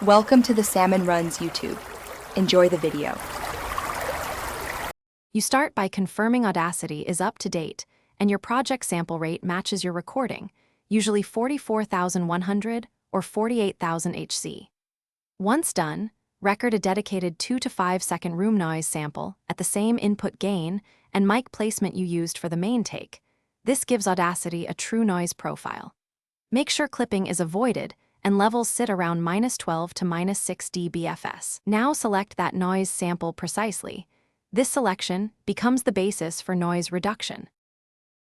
Welcome to the Salmon Runs YouTube. Enjoy the video. You start by confirming Audacity is up to date and your project sample rate matches your recording, usually 44,100 or 48,000 HC. Once done, record a dedicated 2 to 5 second room noise sample at the same input gain and mic placement you used for the main take. This gives Audacity a true noise profile. Make sure clipping is avoided and levels sit around -12 to -6 dBFS. Now select that noise sample precisely. This selection becomes the basis for noise reduction.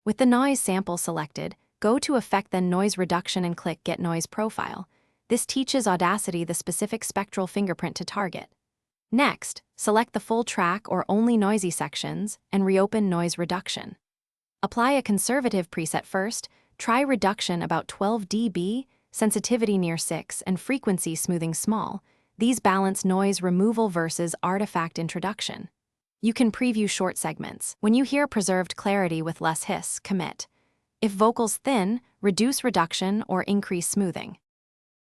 With the noise sample selected, go to Effect then Noise Reduction and click Get Noise Profile. This teaches Audacity the specific spectral fingerprint to target. Next, select the full track or only noisy sections and reopen Noise Reduction. Apply a conservative preset first, try reduction about 12 dB, sensitivity near 6, and frequency smoothing small. These balance noise removal versus artifact introduction. You can preview short segments. When you hear preserved clarity with less hiss, commit. If vocals thin, reduce reduction or increase smoothing.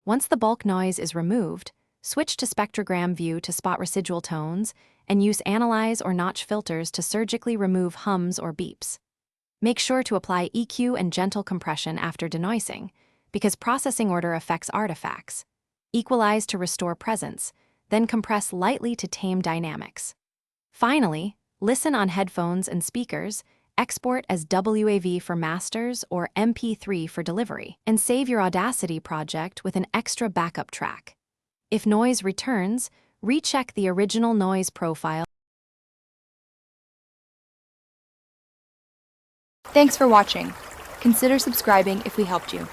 Once the bulk noise is removed, switch to spectrogram view to spot residual tones and use analyze or notch filters to surgically remove hums or beeps. Make sure to apply EQ and gentle compression after denoising, because processing order affects artifacts. Equalize to restore presence, then compress lightly to tame dynamics. Finally, listen on headphones and speakers, export as WAV for masters or MP3 for delivery, and save your Audacity project with an extra backup track. If noise returns, recheck the original noise profile. Thanks for watching. Consider subscribing if we helped you.